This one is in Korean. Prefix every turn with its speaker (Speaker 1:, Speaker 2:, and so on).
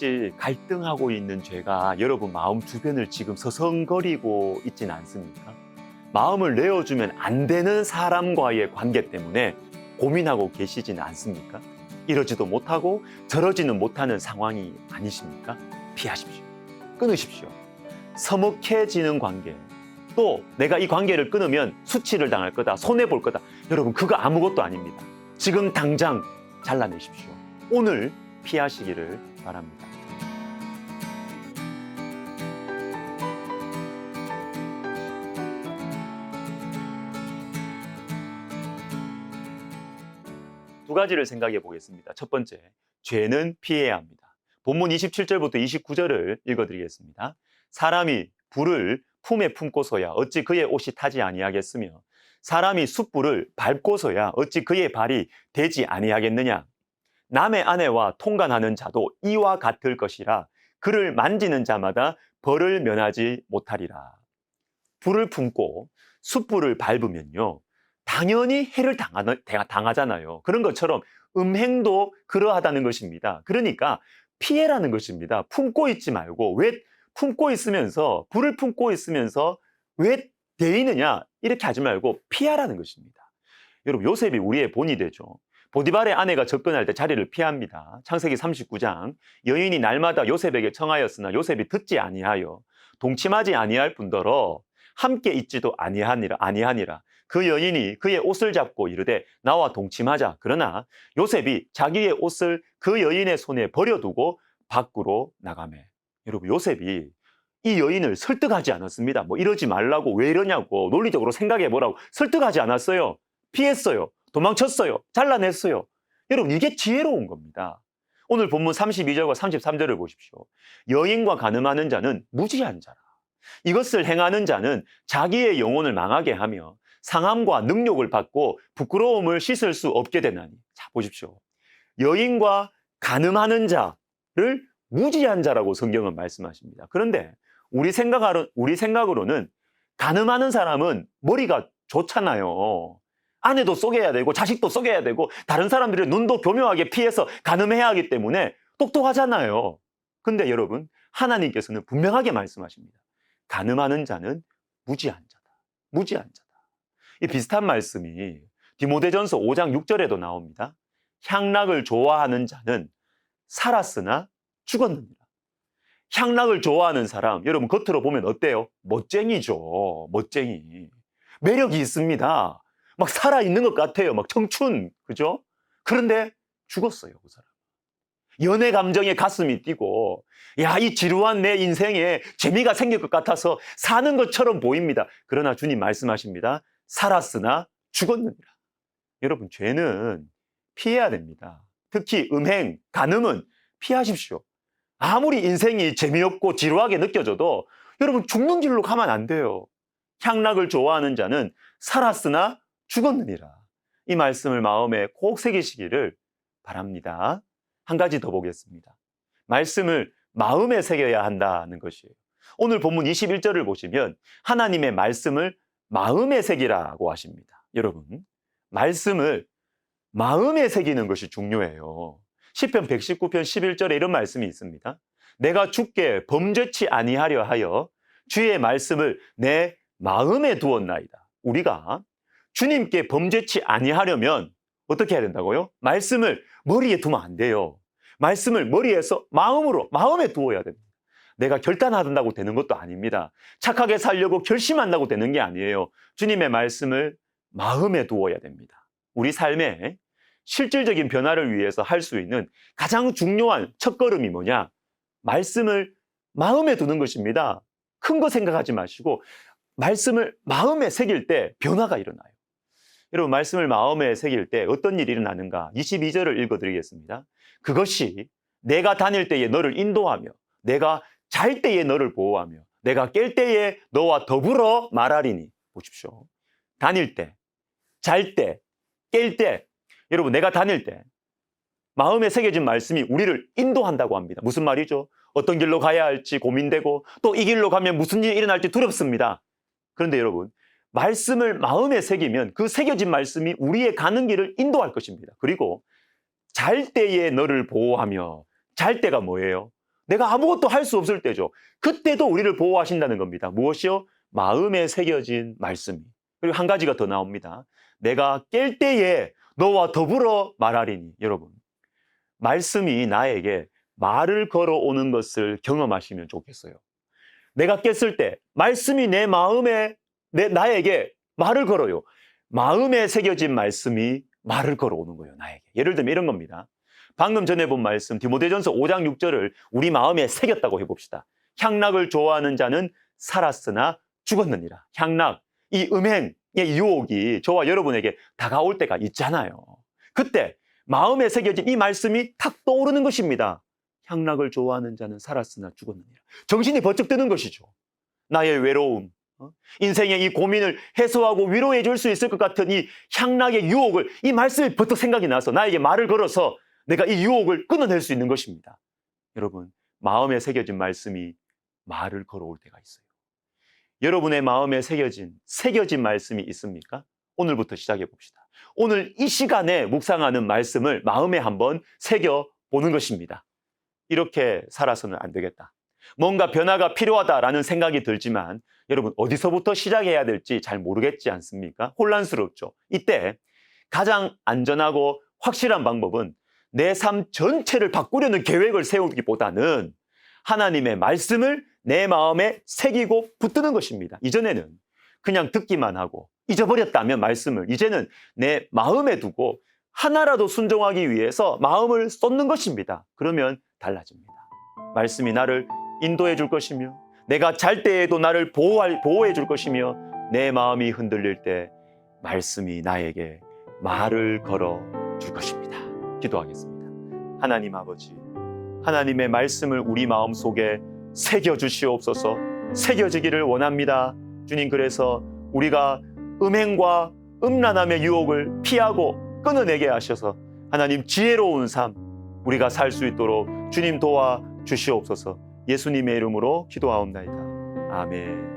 Speaker 1: 사실 갈등하고 있는 죄가 여러분 마음 주변을 지금 서성거리고 있지는 않습니까? 마음을 내어주면 안 되는 사람과의 관계 때문에 고민하고 계시지는 않습니까? 이러지도 못하고 저러지는 못하는 상황이 아니십니까? 피하십시오. 끊으십시오. 서먹해지는 관계, 또 내가 이 관계를 끊으면 수치를 당할 거다, 손해볼 거다. 여러분, 그거 아무것도 아닙니다. 지금 당장 잘라내십시오. 오늘 피하시기를 바랍니다. 두 가지를 생각해 보겠습니다. 첫 번째, 죄는 피해야 합니다. 본문 27절부터 29절을 읽어드리겠습니다. 사람이 불을 품에 품고서야 어찌 그의 옷이 타지 아니하겠으며 사람이 숯불을 밟고서야 어찌 그의 발이 되지 아니하겠느냐. 남의 아내와 통간하는 자도 이와 같을 것이라 그를 만지는 자마다 벌을 면하지 못하리라. 불을 품고 숯불을 밟으면요, 당연히 해를 당하잖아요. 그런 것처럼 음행도 그러하다는 것입니다. 그러니까 피해라는 것입니다. 품고 있지 말고, 왜 품고 있으면서, 불을 품고 있으면서 왜 대이느냐, 이렇게 하지 말고 피하라는 것입니다. 여러분, 요셉이 우리의 본이 되죠. 보디발의 아내가 접근할 때 자리를 피합니다. 창세기 39장, 여인이 날마다 요셉에게 청하였으나 요셉이 듣지 아니하여 동침하지 아니할 뿐더러 함께 있지도 아니하니라. 그 여인이 그의 옷을 잡고 이르되 나와 동침하자. 그러나 요셉이 자기의 옷을 그 여인의 손에 버려두고 밖으로 나가매. 여러분, 요셉이 이 여인을 설득하지 않았습니다. 뭐 이러지 말라고, 왜 이러냐고 논리적으로 생각해 보라고 설득하지 않았어요. 피했어요. 도망쳤어요. 잘라냈어요. 여러분, 이게 지혜로운 겁니다. 오늘 본문 32절과 33절을 보십시오. 여인과 간음하는 자는 무지한 자라. 이것을 행하는 자는 자기의 영혼을 망하게 하며 상함과 능욕을 받고 부끄러움을 씻을 수 없게 되나니. 자, 보십시오. 여인과 간음하는 자를 무지한 자라고 성경은 말씀하십니다. 그런데 우리 생각으로는 간음하는 사람은 머리가 좋잖아요. 아내도 속여야 되고 자식도 속여야 되고 다른 사람들의 눈도 교묘하게 피해서 간음해야 하기 때문에 똑똑하잖아요. 근데 여러분, 하나님께서는 분명하게 말씀하십니다. 간음하는 자는 무지한 자다. 무지한 자다. 이 비슷한 말씀이 디모데전서 5장 6절에도 나옵니다. 향락을 좋아하는 자는 살았으나 죽었느니라. 향락을 좋아하는 사람, 여러분 겉으로 보면 어때요? 멋쟁이죠. 멋쟁이. 매력이 있습니다. 막 살아있는 것 같아요. 막 청춘, 그죠? 그런데 죽었어요, 그 사람. 연애 감정에 가슴이 뛰고, 야, 이 지루한 내 인생에 재미가 생길 것 같아서 사는 것처럼 보입니다. 그러나 주님 말씀하십니다. 살았으나 죽었느니라. 여러분, 죄는 피해야 됩니다. 특히 음행, 간음은 피하십시오. 아무리 인생이 재미없고 지루하게 느껴져도 여러분, 죽는 길로 가면 안 돼요. 향락을 좋아하는 자는 살았으나 죽었느니라. 이 말씀을 마음에 꼭 새기시기를 바랍니다. 한 가지 더 보겠습니다. 말씀을 마음에 새겨야 한다는 것이에요. 오늘 본문 21절을 보시면 하나님의 말씀을 마음에 새기라고 하십니다. 여러분, 말씀을 마음에 새기는 것이 중요해요. 시편 119편 11절에 이런 말씀이 있습니다. 내가 주께 범죄치 아니하려 하여 주의 말씀을 내 마음에 두었나이다. 우리가 주님께 범죄치 아니하려면 어떻게 해야 된다고요? 말씀을 머리에 두면 안 돼요. 말씀을 머리에서 마음에 두어야 됩니다. 내가 결단한다고 되는 것도 아닙니다. 착하게 살려고 결심한다고 되는 게 아니에요. 주님의 말씀을 마음에 두어야 됩니다. 우리 삶에 실질적인 변화를 위해서 할 수 있는 가장 중요한 첫걸음이 뭐냐? 말씀을 마음에 두는 것입니다. 큰 거 생각하지 마시고 말씀을 마음에 새길 때 변화가 일어나요. 여러분, 말씀을 마음에 새길 때 어떤 일이 일어나는가? 22절을 읽어드리겠습니다. 그것이 내가 다닐 때에 너를 인도하며 내가 잘 때에 너를 보호하며 내가 깰 때에 너와 더불어 말하리니. 보십시오. 다닐 때, 잘 때, 깰 때, 여러분, 내가 다닐 때 마음에 새겨진 말씀이 우리를 인도한다고 합니다. 무슨 말이죠? 어떤 길로 가야 할지 고민되고 또 이 길로 가면 무슨 일이 일어날지 두렵습니다. 그런데 여러분, 말씀을 마음에 새기면 그 새겨진 말씀이 우리의 가는 길을 인도할 것입니다. 그리고 잘 때에 너를 보호하며, 잘 때가 뭐예요? 내가 아무것도 할 수 없을 때죠. 그때도 우리를 보호하신다는 겁니다. 무엇이요? 마음에 새겨진 말씀이. 그리고 한 가지가 더 나옵니다. 내가 깰 때에 너와 더불어 말하리니. 여러분, 말씀이 나에게 말을 걸어오는 것을 경험하시면 좋겠어요. 내가 깼을 때 말씀이 내 마음에 나에게 말을 걸어요. 마음에 새겨진 말씀이 말을 걸어오는 거예요. 나에게. 예를 들면 이런 겁니다. 방금 전에 본 말씀 디모데전서 5장 6절을 우리 마음에 새겼다고 해봅시다. 향락을 좋아하는 자는 살았으나 죽었느니라. 향락, 이 음행의 유혹이 저와 여러분에게 다가올 때가 있잖아요. 그때 마음에 새겨진 이 말씀이 탁 떠오르는 것입니다. 향락을 좋아하는 자는 살았으나 죽었느니라. 정신이 번쩍 드는 것이죠. 나의 외로움, 인생의 이 고민을 해소하고 위로해 줄 수 있을 것 같은 이 향락의 유혹을, 이 말씀이 버뜩 생각이 나서 나에게 말을 걸어서 내가 이 유혹을 끊어낼 수 있는 것입니다. 여러분, 마음에 새겨진 말씀이 말을 걸어올 때가 있어요. 여러분의 마음에 새겨진 말씀이 있습니까? 오늘부터 시작해 봅시다. 오늘 이 시간에 묵상하는 말씀을 마음에 한번 새겨보는 것입니다. 이렇게 살아서는 안 되겠다. 뭔가 변화가 필요하다라는 생각이 들지만 여러분, 어디서부터 시작해야 될지 잘 모르겠지 않습니까? 혼란스럽죠. 이때 가장 안전하고 확실한 방법은 내 삶 전체를 바꾸려는 계획을 세우기보다는 하나님의 말씀을 내 마음에 새기고 붙드는 것입니다. 이전에는 그냥 듣기만 하고 잊어버렸다면 말씀을, 이제는 내 마음에 두고 하나라도 순종하기 위해서 마음을 쏟는 것입니다. 그러면 달라집니다. 말씀이 나를 인도해 줄 것이며 내가 잘 때에도 나를 보호해 줄 것이며 내 마음이 흔들릴 때 말씀이 나에게 말을 걸어 줄 것입니다. 기도하겠습니다. 하나님 아버지, 하나님의 말씀을 우리 마음속에 새겨주시옵소서. 새겨지기를 원합니다. 주님, 그래서 우리가 음행과 음란함의 유혹을 피하고 끊어내게 하셔서 하나님 지혜로운 삶 우리가 살 수 있도록 주님 도와주시옵소서. 예수님의 이름으로 기도하옵나이다. 아멘.